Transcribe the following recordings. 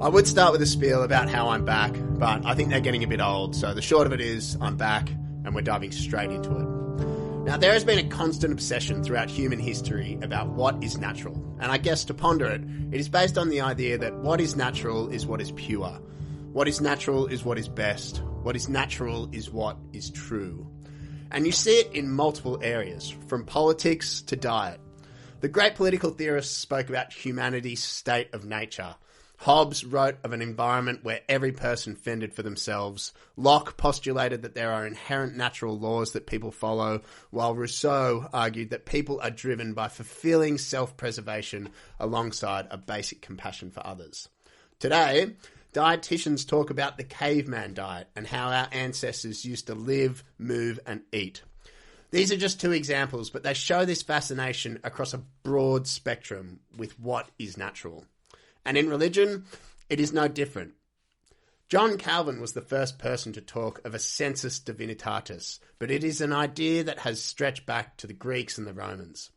I would start with a spiel about how I'm back, but I think they're getting a bit old, so the short of it is I'm back and we're diving straight into it. Now, there has been a constant obsession throughout human history about what is natural, and I guess to ponder it, it is based on the idea that what is natural is what is pure. What is natural is what is best. What is natural is what is true. And you see it in multiple areas, from politics to diet. The great political theorists spoke about humanity's state of nature. Hobbes wrote of an environment where every person fended for themselves. Locke postulated that there are inherent natural laws that people follow, while Rousseau argued that people are driven by fulfilling self-preservation alongside a basic compassion for others. Today, dietitians talk about the caveman diet and how our ancestors used to live, move, and eat. These are just two examples, but they show this fascination across a broad spectrum with what is natural. And in religion, it is no different. John Calvin was the first person to talk of a sensus divinitatis, but it is an idea that has stretched back to the Greeks and the Romans.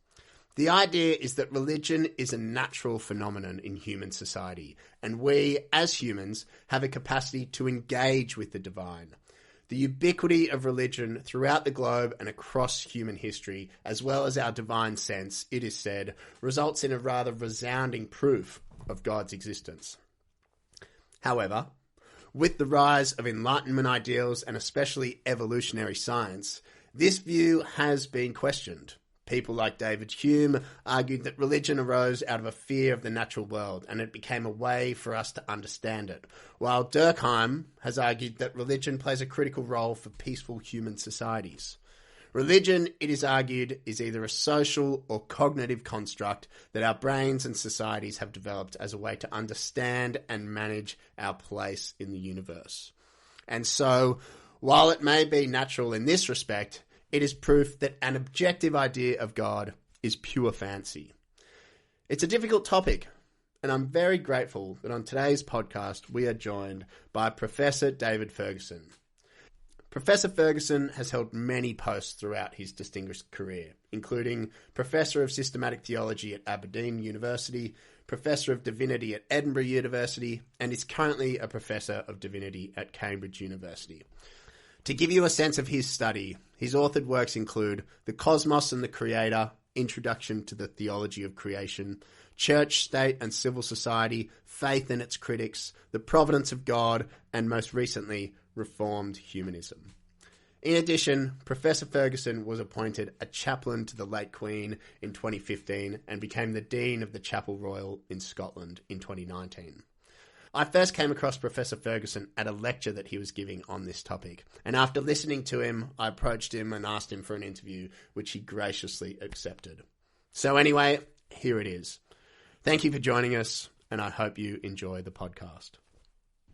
The idea is that religion is a natural phenomenon in human society, and we, as humans, have a capacity to engage with the divine. The ubiquity of religion throughout the globe and across human history, as well as our divine sense, it is said, results in a rather resounding proof of God's existence. However, with the rise of enlightenment ideals and especially evolutionary science, this view has been questioned. People like David Hume argued that religion arose out of a fear of the natural world and it became a way for us to understand it, while Durkheim has argued that religion plays a critical role for peaceful human societies. Religion, it is argued, is either a social or cognitive construct that our brains and societies have developed as a way to understand and manage our place in the universe. And so, while it may be natural in this respect, it is proof that an objective idea of God is pure fancy. It's a difficult topic, and I'm very grateful that on today's podcast we are joined by Professor David Ferguson. Professor Ferguson has held many posts throughout his distinguished career, including Professor of Systematic Theology at Aberdeen University, Professor of Divinity at Edinburgh University, and is currently a Professor of Divinity at Cambridge University. To give you a sense of his study, his authored works include The Cosmos and the Creator, Introduction to the Theology of Creation, Church, State and Civil Society, Faith and its Critics, The Providence of God, and most recently, Reformed Humanism. In addition, Professor Ferguson was appointed a chaplain to the late Queen in 2015 and became the Dean of the Chapel Royal in Scotland in 2019. I first came across Professor Ferguson at a lecture that he was giving on this topic, and after listening to him, I approached him and asked him for an interview, which he graciously accepted. So anyway, here it is. Thank you for joining us, and I hope you enjoy the podcast.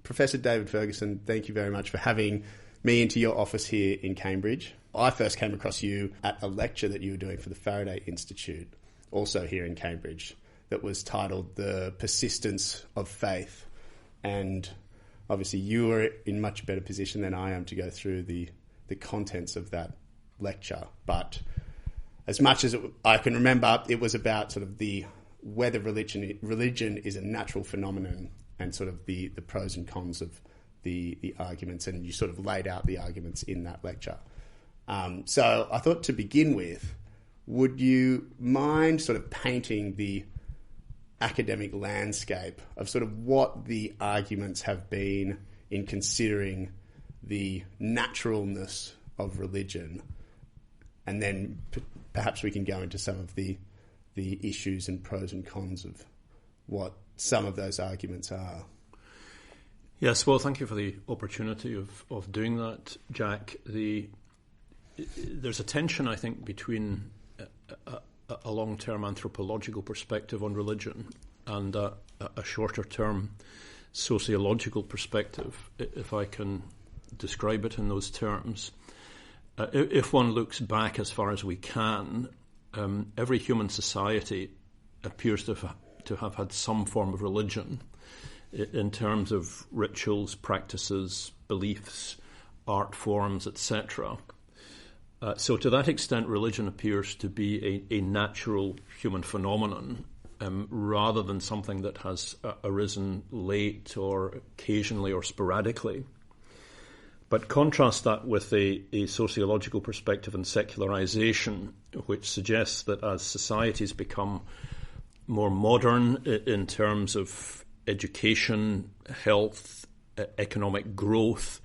Professor David Ferguson, thank you very much for having me into your office here in Cambridge. I first came across you at a lecture that you were doing for the Faraday Institute, also here in Cambridge, that was titled The Persistence of Faith. And obviously you were in much better position than I am to go through the contents of that lecture. But as much as I can remember, it was about sort of whether religion is a natural phenomenon and sort of the pros and cons of the arguments, and you sort of laid out the arguments in that lecture. So I thought to begin with, would you mind sort of painting the academic landscape of sort of what the arguments have been in considering the naturalness of religion, and then perhaps we can go into some of the issues and pros and cons of what some of those arguments are. Yes, well, thank you for the opportunity of doing that, Jack. There's a tension, I think, between a long-term anthropological perspective on religion and a shorter-term sociological perspective, if I can describe it in those terms. If one looks back as far as we can, every human society appears to have had some form of religion in terms of rituals, practices, beliefs, art forms, etc. So to that extent, religion appears to be a natural human phenomenon rather than something that has arisen late or occasionally or sporadically. But contrast that with a sociological perspective and secularization, which suggests that as societies become more modern in terms of education, health, economic growth,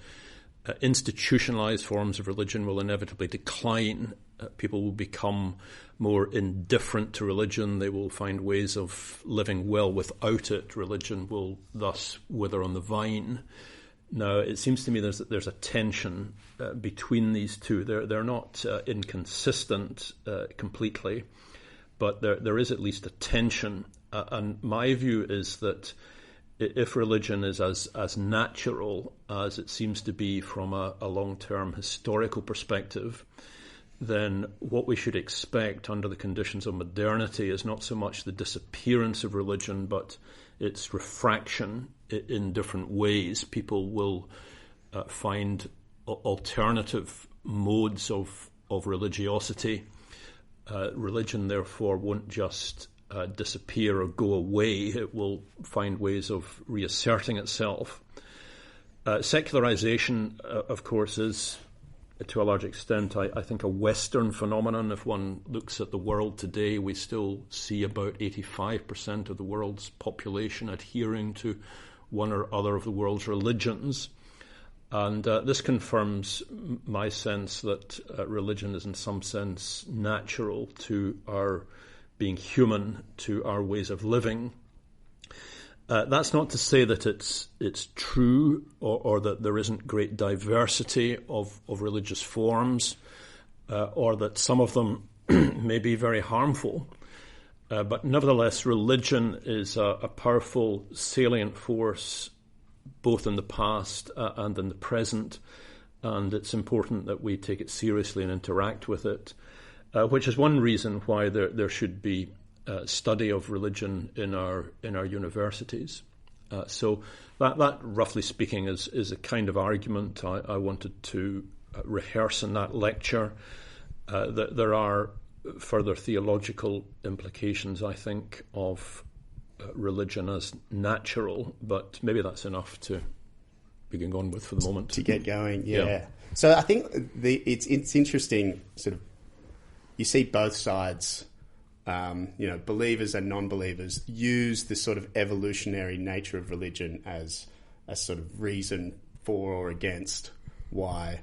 institutionalized forms of religion will inevitably decline. People will become more indifferent to religion. They will find ways of living well without it. Religion will thus wither on the vine. Now, it seems to me there's a tension between these two. They're not inconsistent completely, but there is at least a tension. And my view is that if religion is as natural as it seems to be from a long-term historical perspective, then what we should expect under the conditions of modernity is not so much the disappearance of religion, but its refraction in different ways. People will find alternative modes of religiosity. Religion, therefore, won't just disappear or go away. It will find ways of reasserting itself. Secularization, of course, is, to a large extent, I think, a Western phenomenon. If one looks at the world today, we still see about 85% of the world's population adhering to one or other of the world's religions. And this confirms my sense that religion is in some sense natural to our being human, to our ways of living. That's not to say that it's true or that there isn't great diversity of religious forms or that some of them may be very harmful. But nevertheless, religion is a powerful, salient force both in the past and in the present, and it's important that we take it seriously and interact with it, which is one reason why there should be study of religion in our universities. So that, roughly speaking, is a kind of argument I wanted to rehearse in that lecture. That there are further theological implications, I think, of religion as natural, but maybe that's enough to begin on with for the moment. To get going, yeah. So I think it's interesting, sort of, you see both sides, believers and non-believers use this sort of evolutionary nature of religion as a sort of reason for or against why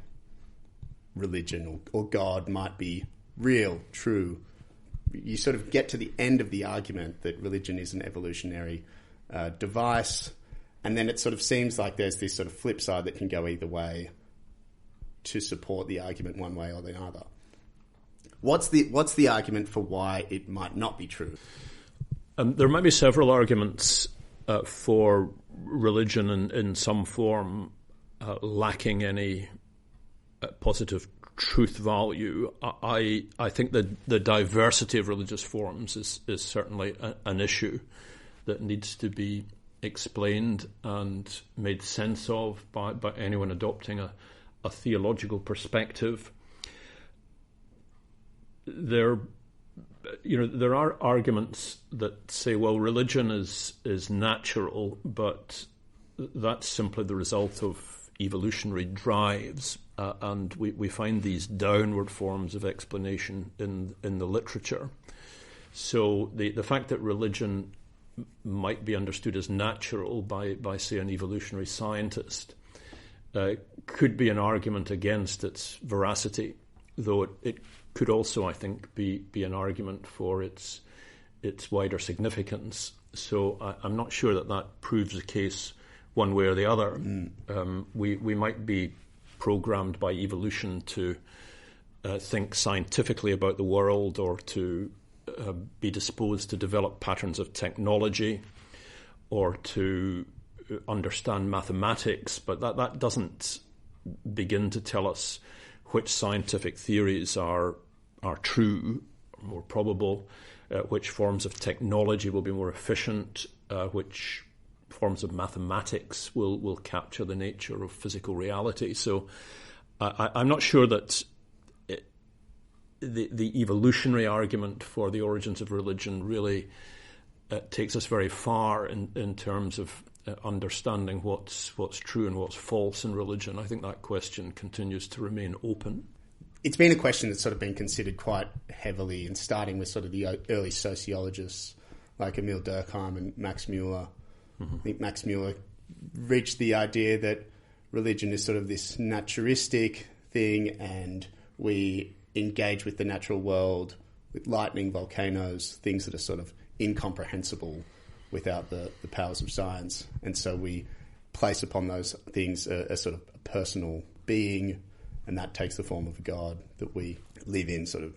religion or God might be real, true. You sort of get to the end of the argument that religion is an evolutionary device, and then it sort of seems like there's this sort of flip side that can go either way to support the argument one way or the other. What's the argument for why it might not be true? There might be several arguments for religion in some form lacking any positive truth value. I think that the diversity of religious forms is certainly an issue that needs to be explained and made sense of by anyone adopting a theological perspective. There are arguments that say, well, religion is natural, but that's simply the result of evolutionary drives, and we find these downward forms of explanation in the literature. So the fact that religion might be understood as natural by say, an evolutionary scientist could be an argument against its veracity, though it could also, I think, be an argument for its wider significance. So I'm not sure that proves the case one way or the other. We might be programmed by evolution to think scientifically about the world, or to be disposed to develop patterns of technology, or to understand mathematics, but that doesn't begin to tell us which scientific theories are true, more probable, which forms of technology will be more efficient, which forms of mathematics will capture the nature of physical reality. So I'm not sure that the evolutionary argument for the origins of religion really takes us very far in terms of understanding what's true and what's false in religion. I think that question continues to remain open. It's been a question that's sort of been considered quite heavily, and starting with sort of the early sociologists like Emil Durkheim and Max Muller. Mm-hmm. I think Max Muller reached the idea that religion is sort of this naturalistic thing, and we engage with the natural world, with lightning, volcanoes, things that are sort of incomprehensible without the powers of science. And so we place upon those things a sort of personal being, and that takes the form of a god that we live in sort of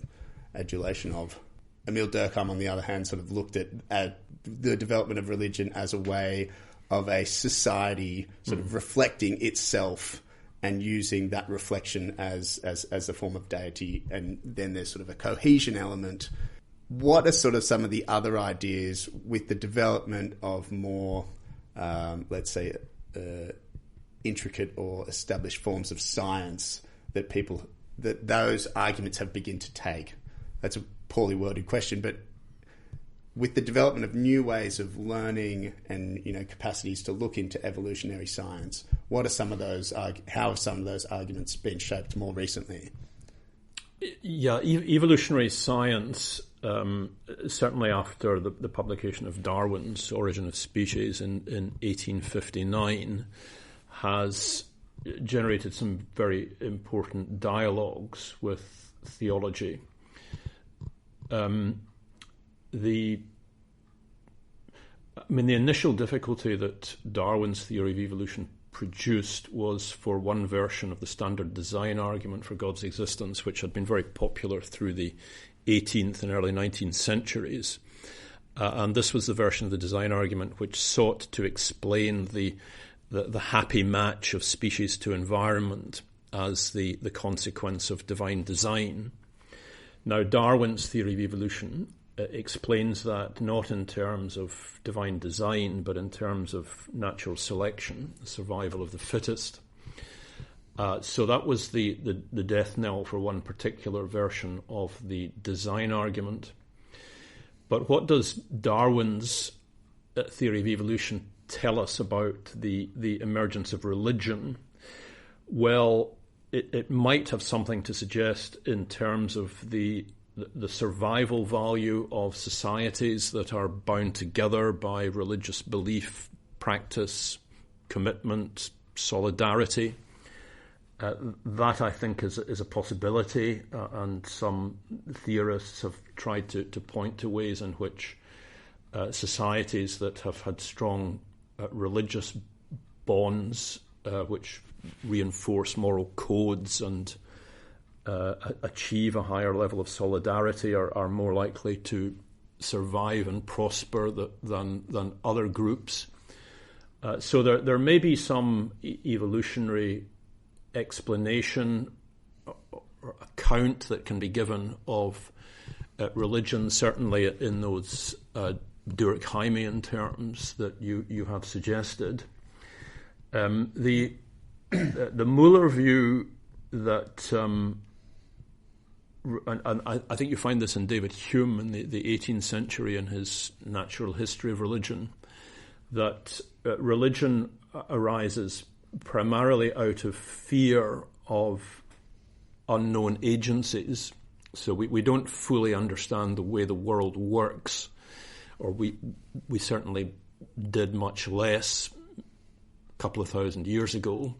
adulation of. Emil Durkheim, on the other hand, sort of looked at the development of religion as a way of a society sort of reflecting itself and using that reflection as a form of deity, and then there's sort of a cohesion element. What are sort of some of the other ideas with the development of more, let's say, intricate or established forms of science that those arguments have begun to take? That's a poorly worded question, but with the development of new ways of learning and, capacities to look into evolutionary science, what are some of those? How have some of those arguments been shaped more recently? Yeah, evolutionary science, certainly after the publication of Darwin's Origin of Species in 1859, has generated some very important dialogues with theology. The initial difficulty that Darwin's theory of evolution produced was for one version of the standard design argument for God's existence, which had been very popular through the 18th and early 19th centuries. And this was the version of the design argument which sought to explain the happy match of species to environment as the consequence of divine design. Now, Darwin's theory of evolution explains that not in terms of divine design, but in terms of natural selection, the survival of the fittest. So that was the death knell for one particular version of the design argument. But what does Darwin's theory of evolution tell us about the emergence of religion? Well, it might have something to suggest in terms of the survival value of societies that are bound together by religious belief, practice, commitment, solidarity. That, I think, is a possibility, and some theorists have tried to point to ways in which societies that have had strong religious bonds, which reinforce moral codes and achieve a higher level of solidarity, are more likely to survive and prosper than other groups. So there may be some evolutionary explanation or account that can be given of religion, certainly in those Durkheimian terms that you have suggested. The Muller view that, and I think you find this in David Hume in the 18th century in his Natural History of Religion, that religion arises primarily out of fear of unknown agencies. So we don't fully understand the way the world works, or we certainly did much less a couple of thousand years ago.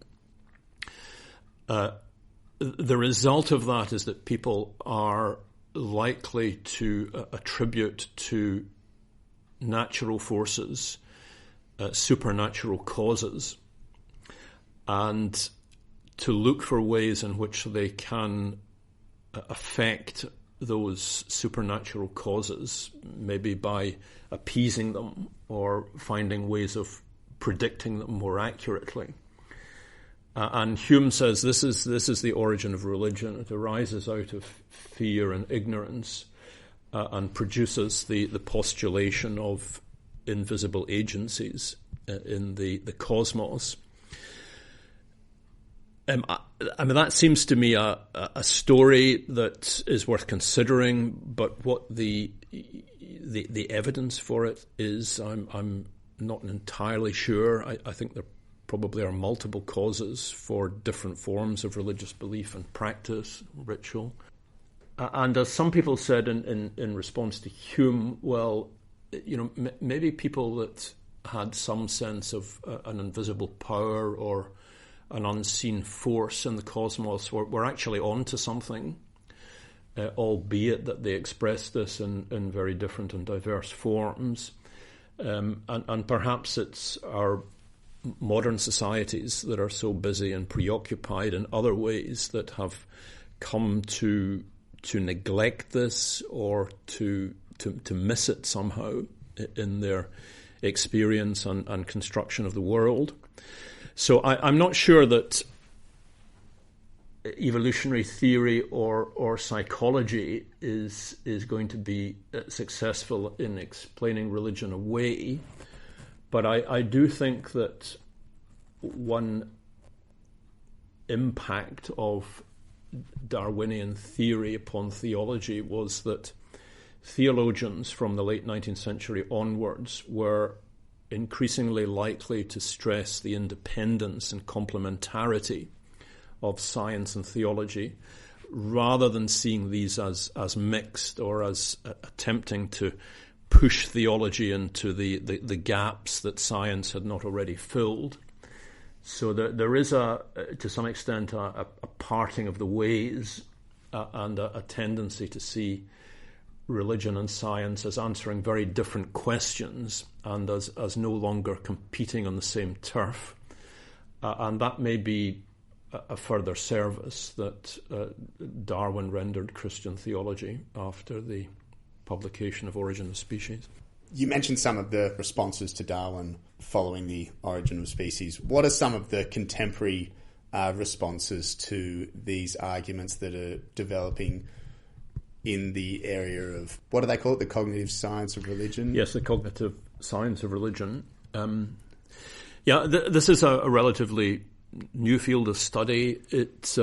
The result of that is that people are likely to attribute to natural forces supernatural causes, and to look for ways in which they can affect those supernatural causes, maybe by appeasing them or finding ways of predicting them more accurately. And Hume says this is the origin of religion. It arises out of fear and ignorance, and produces the postulation of invisible agencies in the cosmos. I mean, that seems to me a story that is worth considering, but what the evidence for it is, I'm not entirely sure. I think there probably are multiple causes for different forms of religious belief and practice, ritual. And as some people said in response to Hume, well, maybe people that had some sense of an invisible power or an unseen force in the cosmos were actually onto something, albeit that they expressed this in very different and diverse forms. And perhaps it's our modern societies that are so busy and preoccupied in other ways that have come to neglect this or to miss it somehow in their experience and construction of the world. So I'm not sure that evolutionary theory or psychology is going to be successful in explaining religion away, but I do think that one impact of Darwinian theory upon theology was that theologians from the late 19th century onwards were increasingly likely to stress the independence and complementarity of science and theology, rather than seeing these as mixed or as attempting to push theology into the gaps that science had not already filled. So there is to some extent a parting of the ways and a tendency to see religion and science as answering very different questions and as no longer competing on the same turf. And that may be a further service that Darwin rendered Christian theology after the publication of Origin of Species. You mentioned some of the responses to Darwin following the Origin of Species. What are some of the contemporary responses to these arguments that are developing in the area of, what do they call it, the cognitive science of religion? Yes, the cognitive science of religion. This is a relatively new field of study. It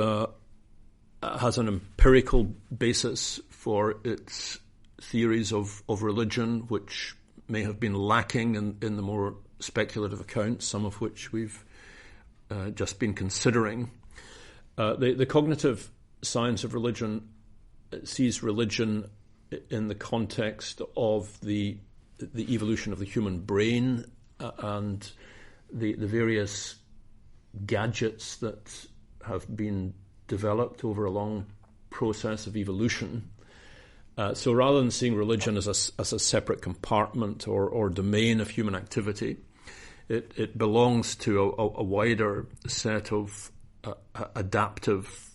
has an empirical basis for its theories of religion, which may have been lacking in the more speculative accounts, some of which we've just been considering. The cognitive science of religion sees religion in the context of the evolution of the human brain and the various gadgets that have been developed over a long process of evolution. So rather than seeing religion as a separate compartment or domain of human activity, it belongs to a wider set of adaptive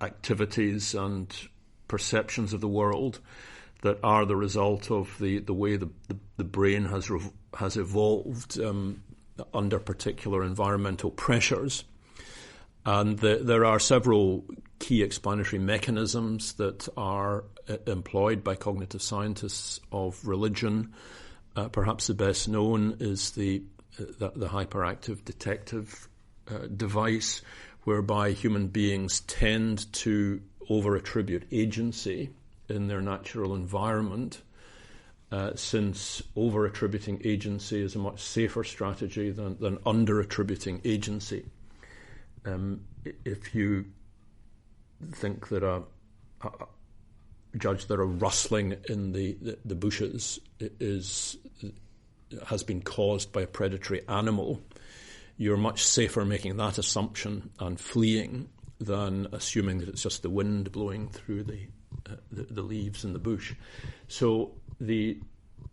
activities and perceptions of the world that are the result of the way the brain has evolved under particular environmental pressures. And there are several key explanatory mechanisms that are employed by cognitive scientists of religion. Perhaps the best known is the hyperactive detective device, whereby human beings tend to over-attribute agency in their natural environment, since over-attributing agency is a much safer strategy than under-attributing agency. If you think that judge that a rustling in the bushes has been caused by a predatory animal, you're much safer making that assumption and fleeing than assuming that it's just the wind blowing through the leaves in the bush. So the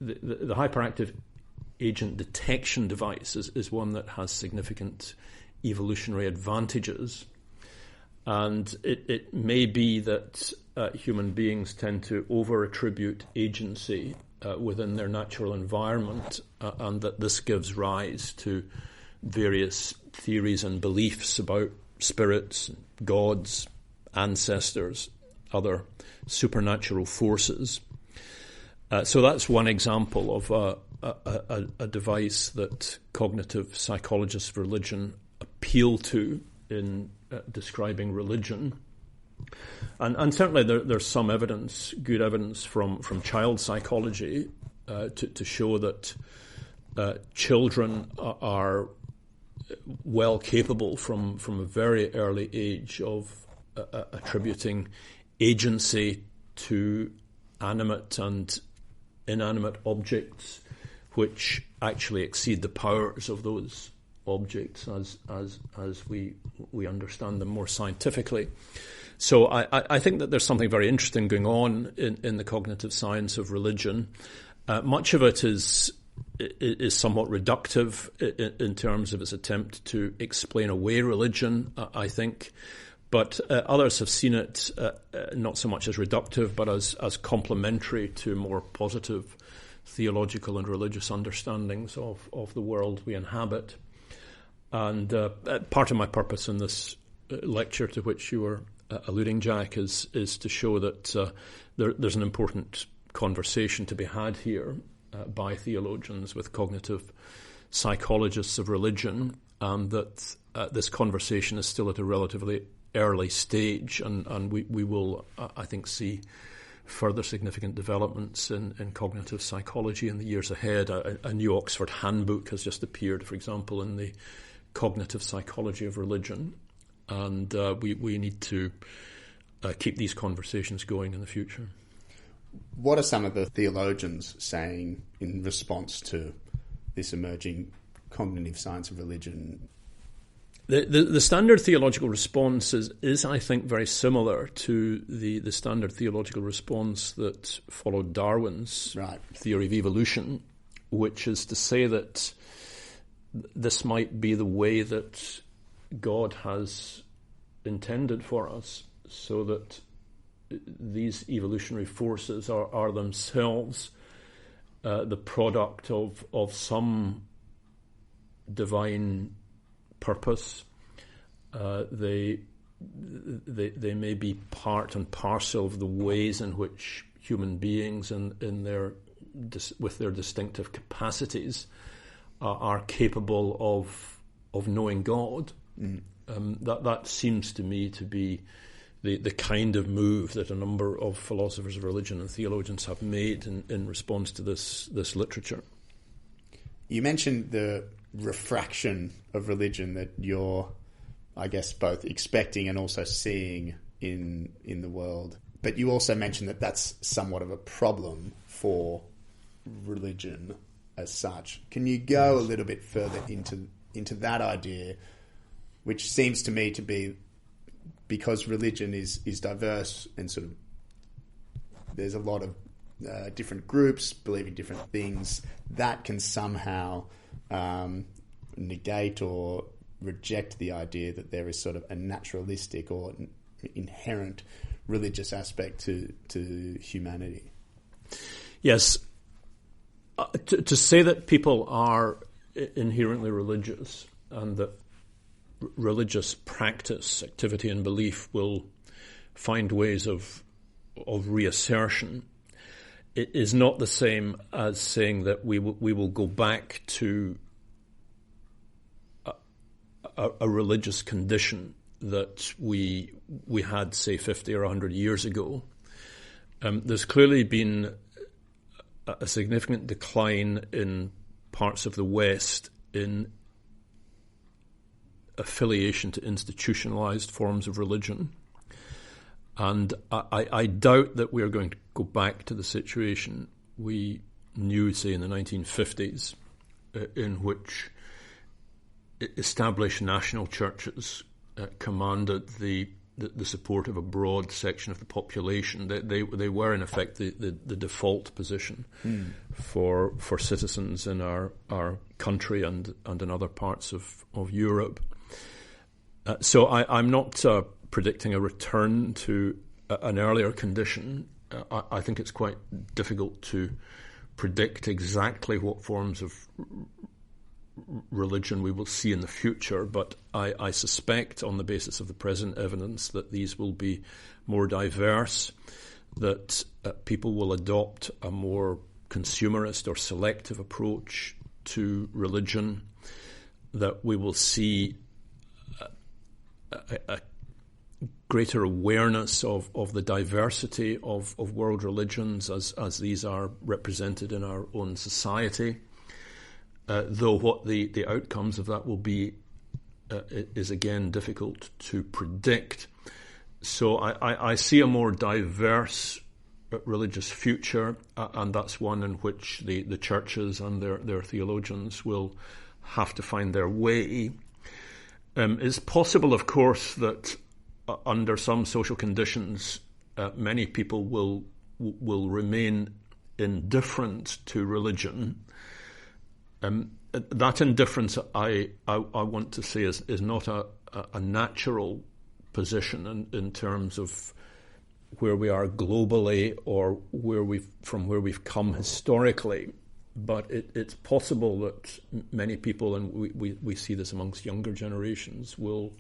hyperactive agent detection device is one that has significant evolutionary advantages. And it may be that human beings tend to over-attribute agency within their natural environment, and that this gives rise to various theories and beliefs about spirits, gods, ancestors, other supernatural forces. So that's one example of a device that cognitive psychologists of religion appeal to in describing religion. And certainly there's some evidence, good evidence from child psychology to show that children are well capable from a very early age of attributing agency to animate and inanimate objects, which actually exceed the powers of those objects as we understand them more scientifically. So I think that there's something very interesting going on in the cognitive science of religion. Much of it is somewhat reductive in terms of its attempt to explain away religion, I think. But others have seen it not so much as reductive, but as complementary to more positive theological and religious understandings of the world we inhabit. And part of my purpose in this lecture to which you were alluding, Jack, is to show that there's an important conversation to be had here by theologians with cognitive psychologists of religion, and that this conversation is still at a relatively early stage, and we will, I think, see further significant developments in cognitive psychology in the years ahead. A new Oxford handbook has just appeared, for example, in the cognitive psychology of religion, and we need to keep these conversations going in the future. What are some of the theologians saying in response to this emerging cognitive science of religion? The standard theological response is, I think, very similar to the standard theological response that followed Darwin's theory of evolution, which is to say that this might be the way that God has intended for us, so that these evolutionary forces are themselves the product of some divine purpose. They may be part and parcel of the ways in which human beings, with their distinctive capacities, are capable of knowing God. That seems to me to be the kind of move that a number of philosophers of religion and theologians have made in response to this literature. You mentioned the refraction of religion that you're, I guess, both expecting and also seeing in the world. But you also mentioned that that's somewhat of a problem for religion as such. Can you go a little bit further into that idea, which seems to me to be, because religion is diverse and sort of there's a lot of different groups believing different things, that can somehow negate or reject the idea that there is sort of a naturalistic or inherent religious aspect to humanity. Yes. To say that people are inherently religious and that religious practice, activity and belief will find ways of reassertion, it is not the same as saying that we will go back to a religious condition that we had, say, 50 or 100 years ago. There's clearly been a significant decline in parts of the West in affiliation to institutionalized forms of religion. And I doubt that we are going to go back to the situation we knew, say, in the 1950s, in which established national churches commanded the support of a broad section of the population. They were, in effect, the default position for citizens in our country and in other parts of Europe. So I'm not predicting a return to an earlier condition. I think it's quite difficult to predict exactly what forms of religion we will see in the future, but I suspect, on the basis of the present evidence, that these will be more diverse, that people will adopt a more consumerist or selective approach to religion, that we will see a greater awareness of the diversity of world religions as these are represented in our own society, though what the outcomes of that will be is again difficult to predict. So I see a more diverse religious future, and that's one in which the churches and their theologians will have to find their way. It's possible, of course, that under some social conditions, many people will remain indifferent to religion. That indifference, I want to say, is not a natural position in terms of where we are globally or from where we've come historically. But it's possible that many people, and we see this amongst younger generations, will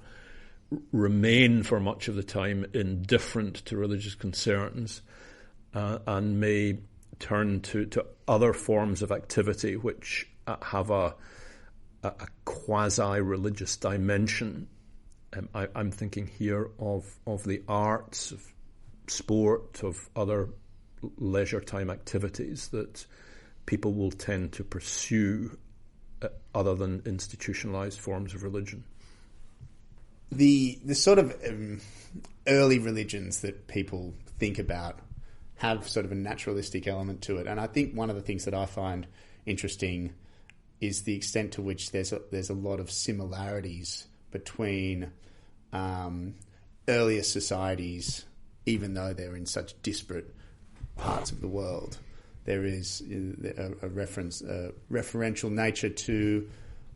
remain for much of the time indifferent to religious concerns and may turn to other forms of activity which have a quasi-religious dimension. I'm thinking here of the arts, of sport, of other leisure time activities that people will tend to pursue other than institutionalized forms of religion. The sort of early religions that people think about have sort of a naturalistic element to it, and I think one of the things that I find interesting is the extent to which there's a lot of similarities between earlier societies, even though they're in such disparate parts of the world. There is a referential nature to,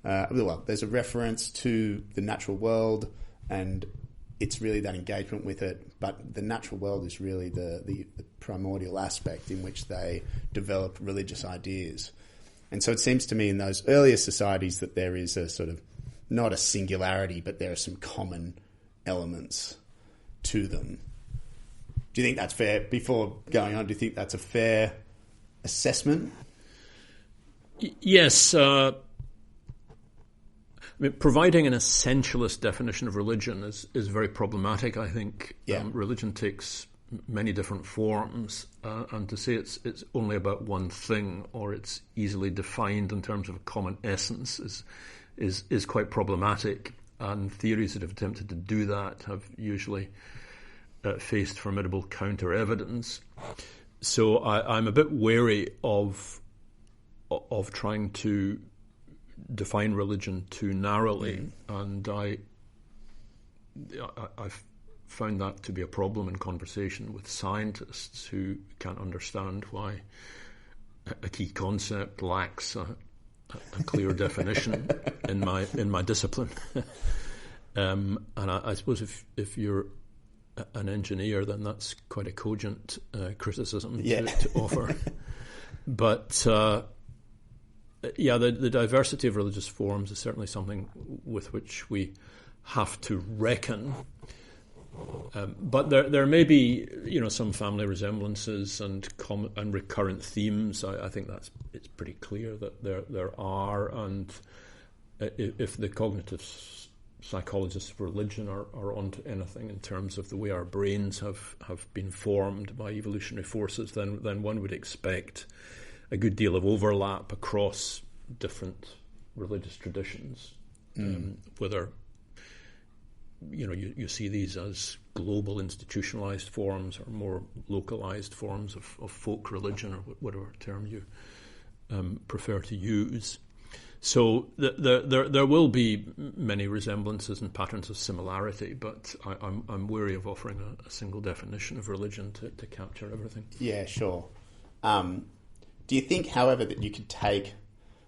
there's a reference to the natural world, and it's really that engagement with it. But the natural world is really the primordial aspect in which they develop religious ideas. And so it seems to me in those earlier societies that there is a sort of, not a singularity, but there are some common elements to them. Do you think that's fair? Before going on, do you think that's a fair assessment? Yes. I mean, providing an essentialist definition of religion is very problematic, I think. Yeah. Religion takes many different forms, and to say it's only about one thing or it's easily defined in terms of a common essence is quite problematic. And theories that have attempted to do that have usually faced formidable counter-evidence. So I'm a bit wary of trying to define religion too narrowly, and I've found that to be a problem in conversation with scientists who can't understand why a key concept lacks a clear definition in my discipline. And I suppose if you're an engineer, then that's quite a cogent criticism to offer. But the diversity of religious forms is certainly something with which we have to reckon. But there may be, some family resemblances and recurrent themes. I think it's pretty clear that there are, and if the cognitive psychologists of religion are onto anything in terms of the way our brains have been formed by evolutionary forces, then one would expect a good deal of overlap across different religious traditions, whether you see these as global institutionalized forms or more localized forms of folk religion, or whatever term you prefer to use. So there will be many resemblances and patterns of similarity, but I'm wary of offering a single definition of religion to capture everything. Yeah, sure. Do you think, however, that you could take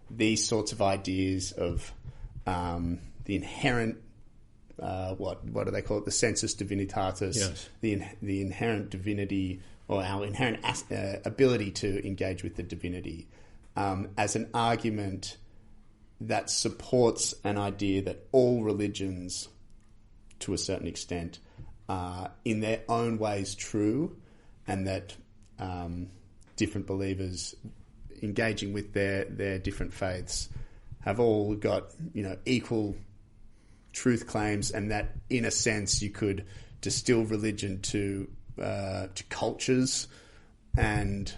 these sorts of ideas of the inherent what do they call it? The sensus divinitatis, yes. the inherent divinity, or our inherent ability to engage with the divinity, as an argument that supports an idea that all religions, to a certain extent, are in their own ways true, and that different believers engaging with their different faiths have all got equal truth claims, and that in a sense you could distill religion to cultures and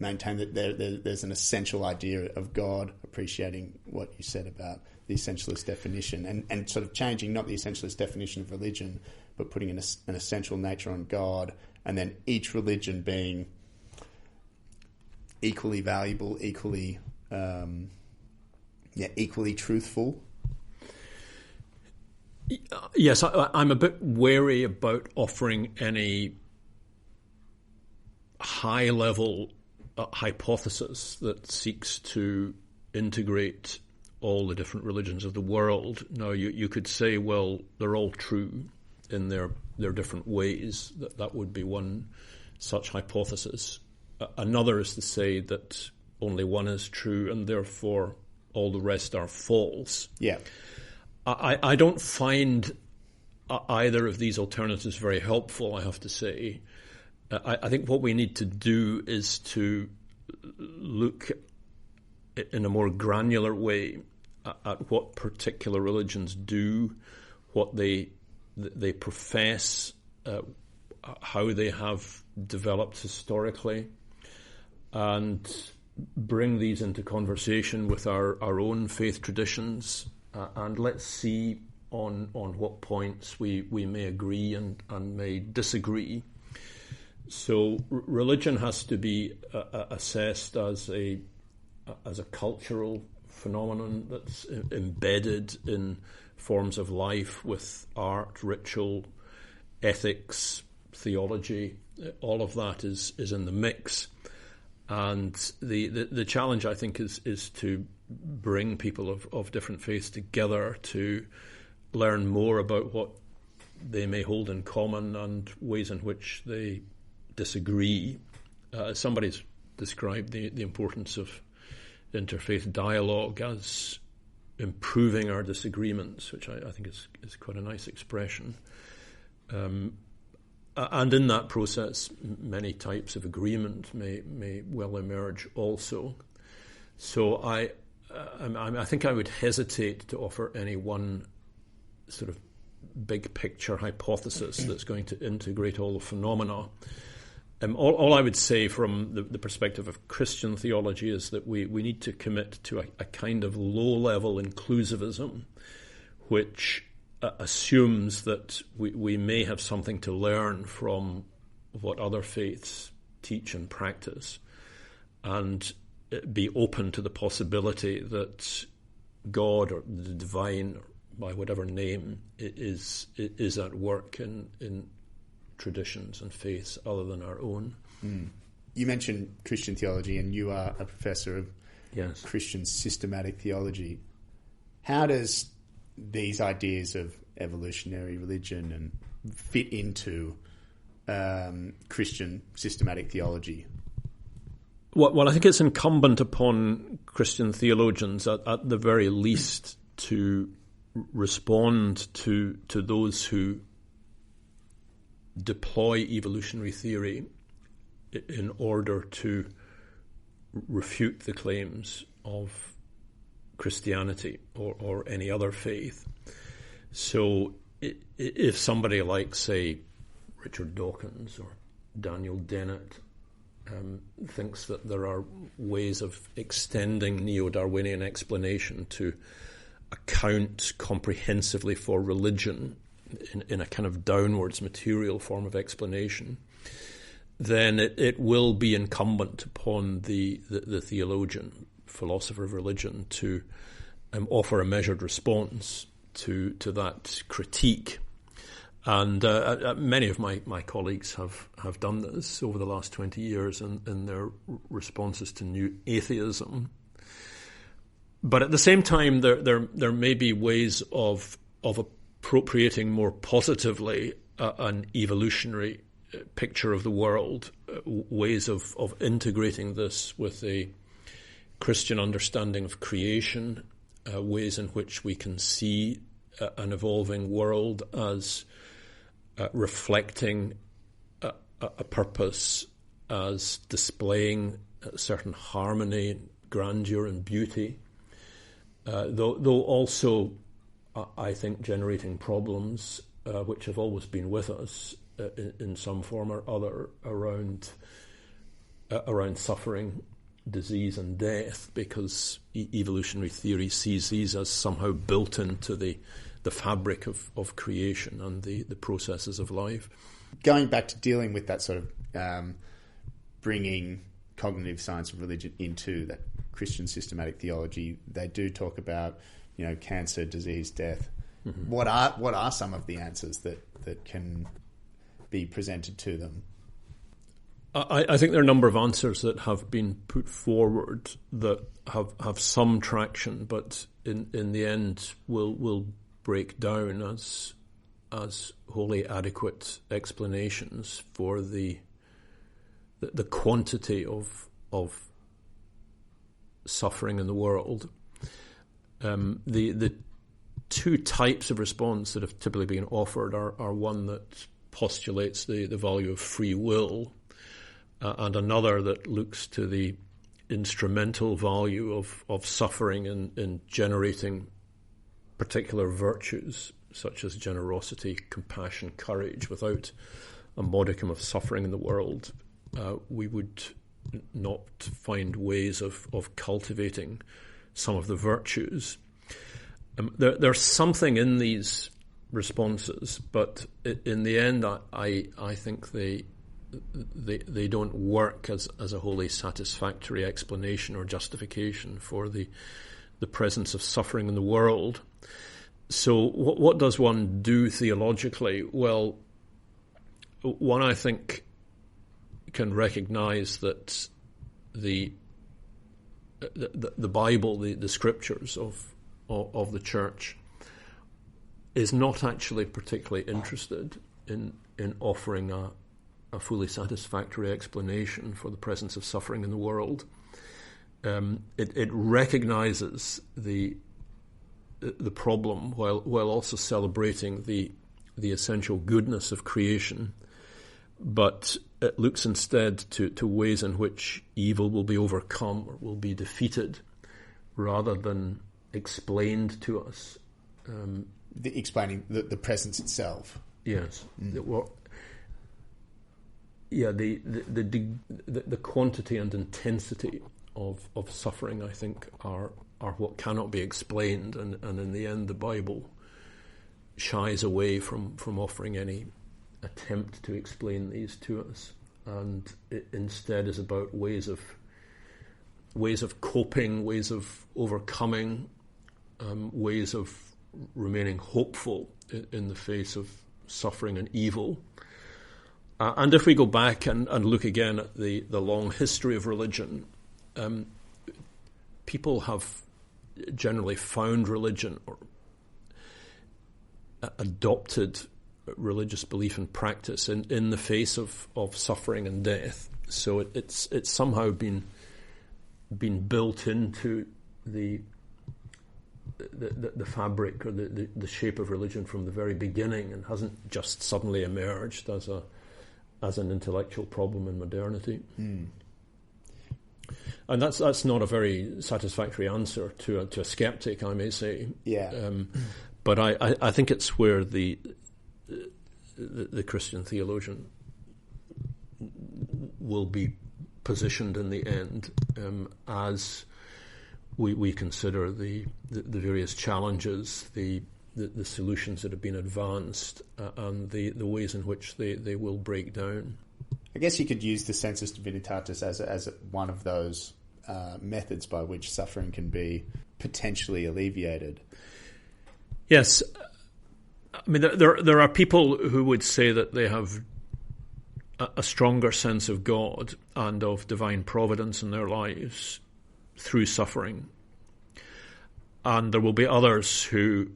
maintain that there's an essential idea of God, appreciating what you said about the essentialist definition, and sort of changing not the essentialist definition of religion, but putting an essential nature on God, and then each religion being equally valuable, equally truthful. Yes, I'm a bit wary about offering any high-level hypothesis that seeks to integrate all the different religions of the world. Now, you could say, well, they're all true in their different ways. That would be one such hypothesis. Another is to say that only one is true, and therefore all the rest are false. Yeah. I don't find either of these alternatives very helpful, I have to say. I think what we need to do is to look in a more granular way at what particular religions do, what they profess, how they have developed historically, and bring these into conversation with our own faith traditions, and let's see on what points we may agree and may disagree. So religion has to be assessed as a cultural phenomenon that's embedded in forms of life with art, ritual, ethics, theology. All of that is in the mix. And the challenge, I think, is to bring people of different faiths together to learn more about what they may hold in common and ways in which they disagree. Somebody's described the importance of interfaith dialogue as improving our disagreements, which I think is quite a nice expression. And in that process, many types of agreement may well emerge also. So I think I would hesitate to offer any one sort of big picture hypothesis that's going to integrate all the phenomena. All I would say from the perspective of Christian theology is that we need to commit to a kind of low-level inclusivism, which assumes that we may have something to learn from what other faiths teach and practice, and be open to the possibility that God or the divine, by whatever name, is at work in traditions and faiths other than our own. Mm. You mentioned Christian theology, and you are a professor of Christian systematic theology. How does these ideas of evolutionary religion and fit into Christian systematic theology? Well, I think it's incumbent upon Christian theologians, at the very least, to respond to those who deploy evolutionary theory in order to refute the claims of Christianity or any other faith. So if somebody like, say, Richard Dawkins or Daniel Dennett thinks that there are ways of extending neo-Darwinian explanation to account comprehensively for religion in a kind of downwards material form of explanation, then it will be incumbent upon the theologian, philosopher of religion, to offer a measured response to that critique. And many of my colleagues have done this over the last 20 years in their responses to new atheism. But at the same time, there may be ways of appropriating more positively an evolutionary picture of the world, ways of integrating this with a Christian understanding of creation, ways in which we can see an evolving world as reflecting a purpose, as displaying a certain harmony, grandeur and beauty, though also I think, generating problems which have always been with us in some form or other around suffering, disease and death, because evolutionary theory sees these as somehow built into the fabric of creation and the processes of life. Going back to dealing with that sort of bringing cognitive science and religion into that Christian systematic theology, they do talk about, cancer, disease, death. Mm-hmm. What are some of the answers that can be presented to them? I think there are a number of answers that have been put forward that have some traction, but in the end will break down as wholly adequate explanations for the quantity of suffering in the world. The two types of response that have typically been offered are one that postulates the value of free will, and another that looks to the instrumental value of suffering in generating particular virtues such as generosity, compassion, courage. Without a modicum of suffering in the world, we would not find ways of cultivating some of the virtues. There's something in these responses, but in the end, I think they don't work as a wholly satisfactory explanation or justification for the presence of suffering in the world. So what does one do theologically? Well, one, I think, can recognize that the Bible, the scriptures of the church, is not actually particularly interested in offering a fully satisfactory explanation for the presence of suffering in the world. It recognizes the problem while also celebrating the essential goodness of creation, but it looks instead to ways in which evil will be overcome or will be defeated, rather than explained to us. Explaining the presence itself. Yes. The quantity and intensity of suffering, I think, are what cannot be explained, and in the end the Bible shies away from offering any attempt to explain these to us, and it instead is about ways of coping, ways of overcoming, ways of remaining hopeful in the face of suffering and evil. And if we go back and look again at the long history of religion, people have generally found religion or adopted religious belief and practice in the face of suffering and death. So it's somehow been built into the fabric or the shape of religion from the very beginning, and hasn't just suddenly emerged as an intellectual problem in modernity. Mm. And that's not a very satisfactory answer to a skeptic, I may say. Yeah. But I think it's where the Christian theologian will be positioned in the end, as we consider the various challenges, the solutions that have been advanced, and the ways in which they will break down. I guess you could use the sensus divinitatis as one of those methods by which suffering can be potentially alleviated. Yes. I mean, there are people who would say that they have a stronger sense of God and of divine providence in their lives through suffering. And there will be others who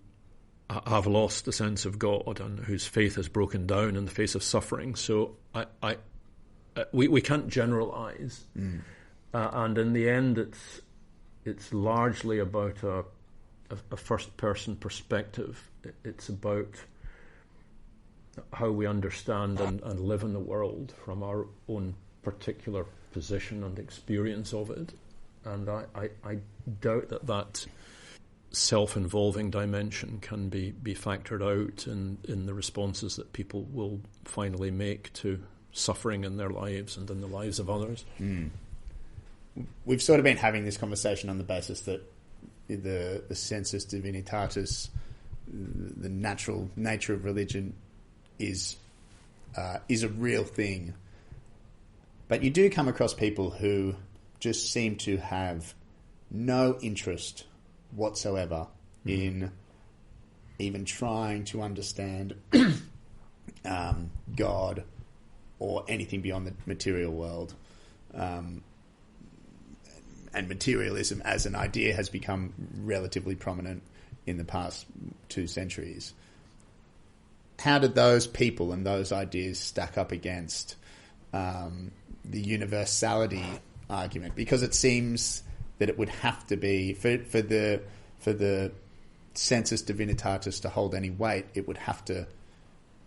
have lost the sense of God and whose faith has broken down in the face of suffering. So we can't generalize. Mm. And in the end, it's largely about a first-person perspective. It's about how we understand and live in the world from our own particular position and experience of it. And I doubt that self-involving dimension can be factored out in the responses that people will finally make to suffering in their lives and in the lives of others. We've sort of been having this conversation on the basis that the sensus divinitatis, the natural nature of religion, is a real thing. But you do come across people who just seem to have no interest whatsoever in even trying to understand God or anything beyond the material world. And materialism as an idea has become relatively prominent in the past 2 centuries. How did those people and those ideas stack up against the universality argument? Because it seems that it would have to be, for the sensus divinitatis to hold any weight, it would have to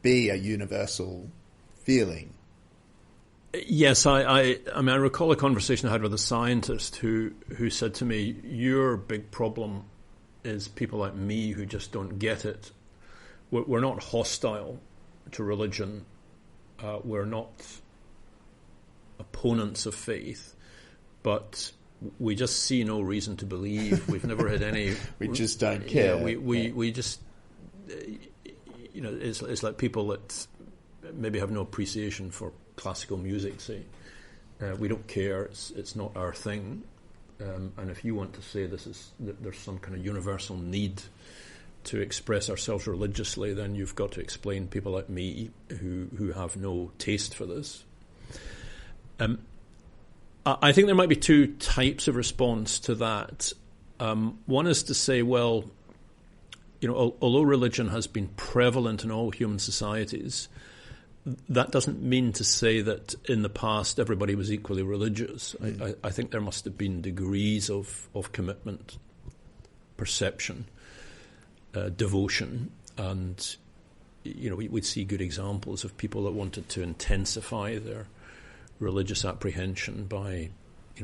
be a universal feeling. Yes, I mean, I recall a conversation I had with a scientist who said to me, your big problem is people like me who just don't get it. We're not hostile to religion. We're not opponents of faith, but we just see no reason to believe. We've never had any... we just don't care. Yeah, we just... it's like people that maybe have no appreciation for classical music, say. We don't care. It's not our thing. And if you want to say that there's some kind of universal need to express ourselves religiously, then you've got to explain people like me who have no taste for this. I think there might be 2 types of response to that. One is to say, well, although religion has been prevalent in all human societies, that doesn't mean to say that in the past everybody was equally religious. I think there must have been degrees of commitment, perception, devotion, and we'd see good examples of people that wanted to intensify their religious apprehension by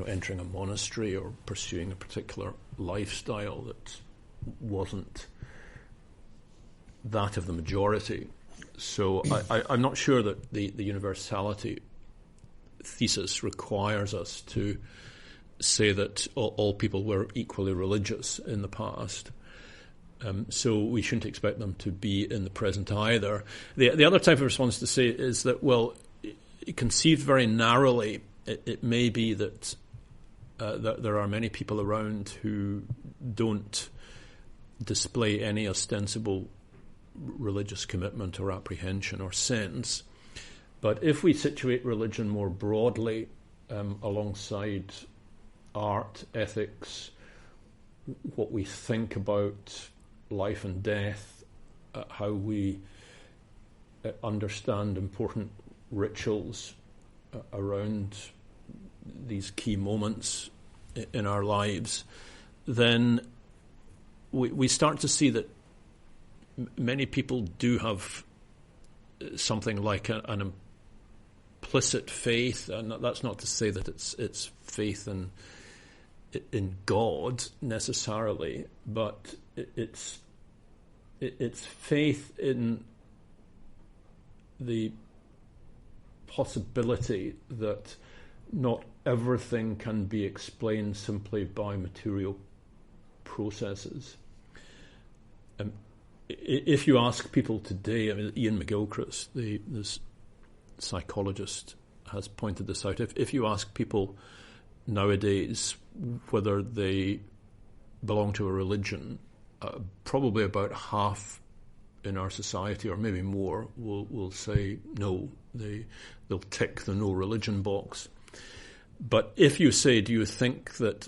entering a monastery or pursuing a particular lifestyle that wasn't that of the majority. So I'm not sure that the universality thesis requires us to say that all people were equally religious in the past. So we shouldn't expect them to be in the present either. The other type of response to say is that, well, conceived very narrowly, it may be that there are many people around who don't display any ostensible religious commitment or apprehension or sense. But if we situate religion more broadly alongside art, ethics, what we think about life and death, how we understand important rituals around these key moments in our lives, then we start to see that many people do have something like an implicit faith, and that's not to say that it's faith in God necessarily, but it's faith in the possibility that not everything can be explained simply by material processes. If you ask people today, I mean, Ian McGilchrist, this psychologist, has pointed this out. If you ask people nowadays whether they belong to a religion, probably about half in our society, or maybe more, will say no. They'll tick the no religion box. But if you say, do you think that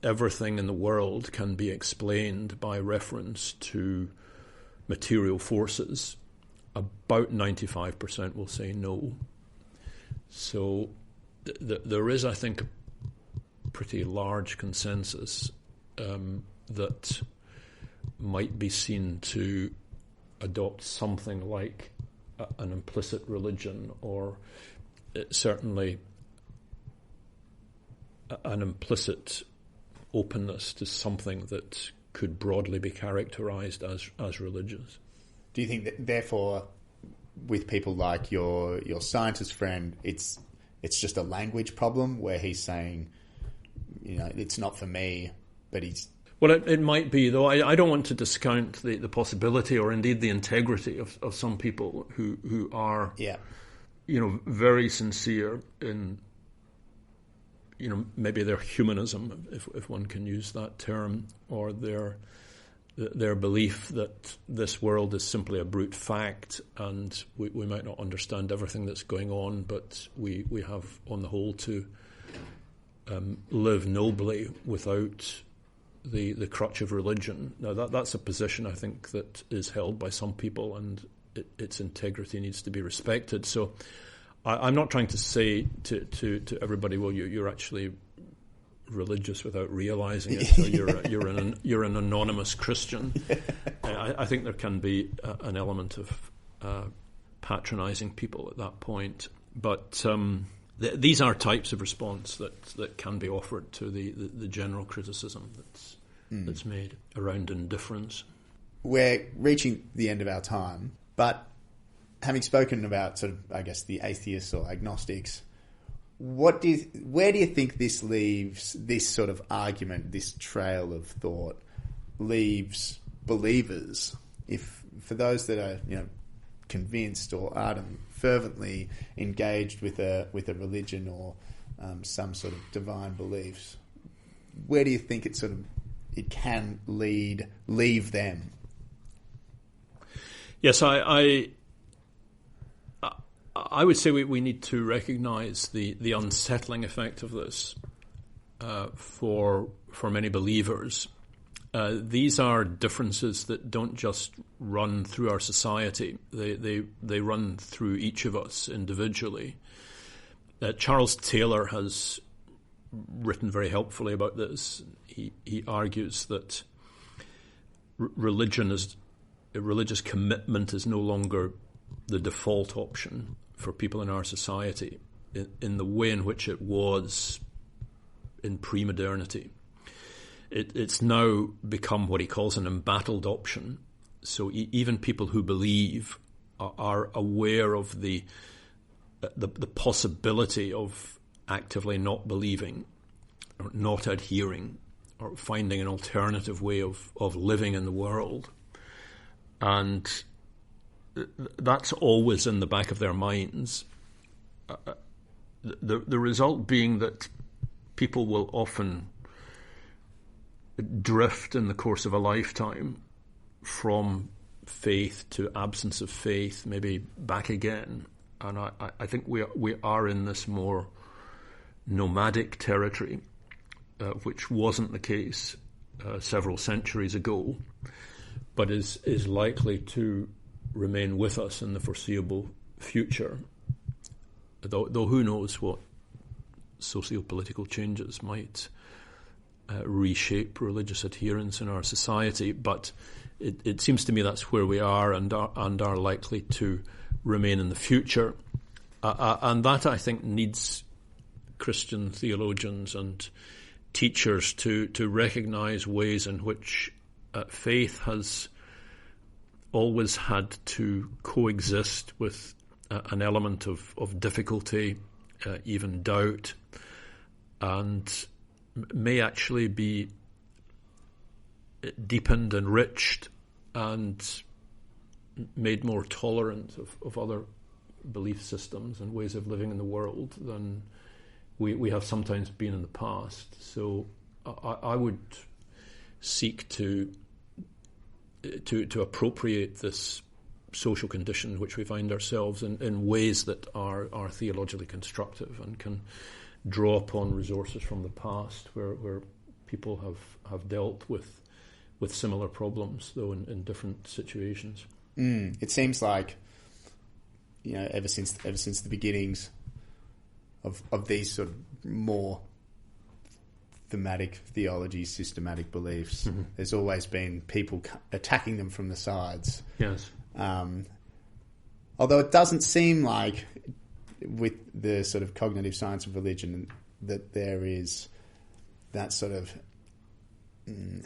everything in the world can be explained by reference to material forces, about 95% will say no. So there is, I think, a pretty large consensus that might be seen to adopt something like an implicit religion, or certainly an implicit openness to something that could broadly be characterized as religious. Do you think that, therefore, with people like your scientist friend, it's just a language problem where he's saying, it's not for me, but he's... Well, it might be, though. I don't want to discount the possibility or indeed the integrity of some people who are, very sincere in, maybe their humanism, if one can use that term, or their belief that this world is simply a brute fact and we might not understand everything that's going on, but we have, on the whole, to live nobly without the crutch of religion. Now, that's a position, I think, that is held by some people, and its integrity needs to be respected. So I'm not trying to say to everybody, well, you're actually religious without realizing it, or you're an anonymous Christian. I think there can be an element of patronizing people at that point, but these are types of response that can be offered to the general criticism that's made around indifference. We're reaching the end of our time, but having spoken about sort of, I guess, the atheists or agnostics, where do you think this leaves, this sort of argument, this trail of thought leaves believers? If for those that are convinced or ardent, fervently engaged with a religion or some sort of divine beliefs, where do you think it can leave them? Yes, I would say we need to recognise the unsettling effect of this for many believers. These are differences that don't just run through our society; they run through each of us individually. Charles Taylor has written very helpfully about this. He argues that religious commitment is no longer the default option for people in our society in the way in which it was in pre-modernity. It's now become what he calls an embattled option. So even people who believe are aware of the possibility of actively not believing or not adhering or finding an alternative way of living in the world. And that's always in the back of their minds. The result being that people will often drift in the course of a lifetime from faith to absence of faith, maybe back again. And I think we are in this more nomadic territory, which wasn't the case several centuries ago, but is likely to remain with us in the foreseeable future. Though who knows what socio-political changes might reshape religious adherence in our society, but it seems to me that's where we are and are likely to remain in the future. And that, I think, needs Christian theologians and teachers to recognise ways in which faith has always had to coexist with an element of difficulty, even doubt, and may actually be deepened, enriched, and made more tolerant of other belief systems and ways of living in the world than we have sometimes been in the past. So I would seek to appropriate this social condition in which we find ourselves in ways that are theologically constructive and can draw upon resources from the past where people have dealt with similar problems, though in different situations. It seems like, ever since the beginnings of these sort of more thematic theologies, systematic beliefs, there's always been people attacking them from the sides. Yes. Although it doesn't seem like, with the sort of cognitive science of religion, that there is that sort of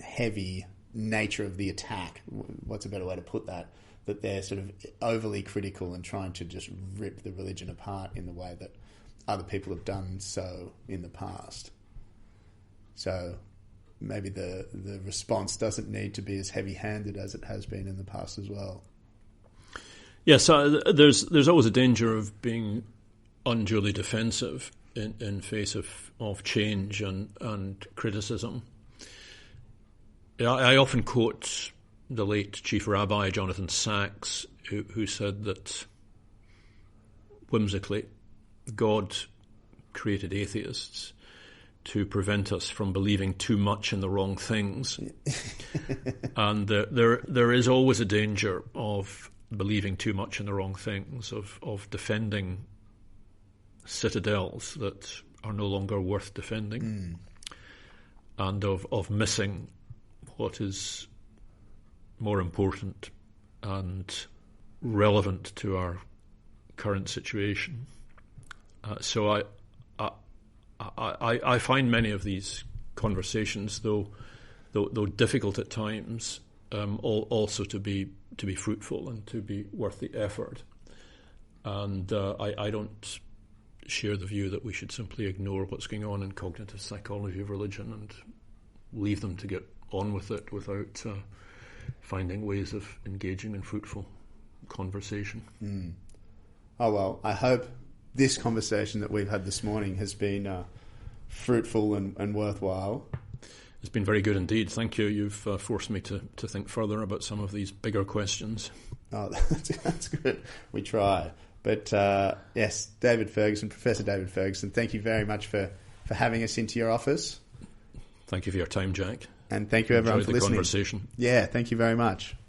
heavy nature of the attack. What's a better way to put that? That they're sort of overly critical and trying to just rip the religion apart in the way that other people have done so in the past. So maybe the response doesn't need to be as heavy-handed as it has been in the past as well. Yes, there's always a danger of being unduly defensive in face of change and criticism. I often quote the late Chief Rabbi Jonathan Sacks, who said that, whimsically, God created atheists to prevent us from believing too much in the wrong things. And there is always a danger of believing too much in the wrong things, of defending citadels that are no longer worth defending, and of missing what is more important and relevant to our current situation. So I find many of these conversations, though difficult at times, also to be fruitful and to be worth the effort. And I don't share the view that we should simply ignore what's going on in cognitive psychology of religion and leave them to get on with it without finding ways of engaging in fruitful conversation. Oh, well, I hope this conversation that we've had this morning has been fruitful and worthwhile. It's been very good indeed. Thank you. You've forced me to think further about some of these bigger questions. Oh, that's good. We try. But yes, Professor David Ferguson, thank you very much for having us into your office. Thank you for your time, Jack. And thank you everyone for listening. Conversation. Yeah, thank you very much.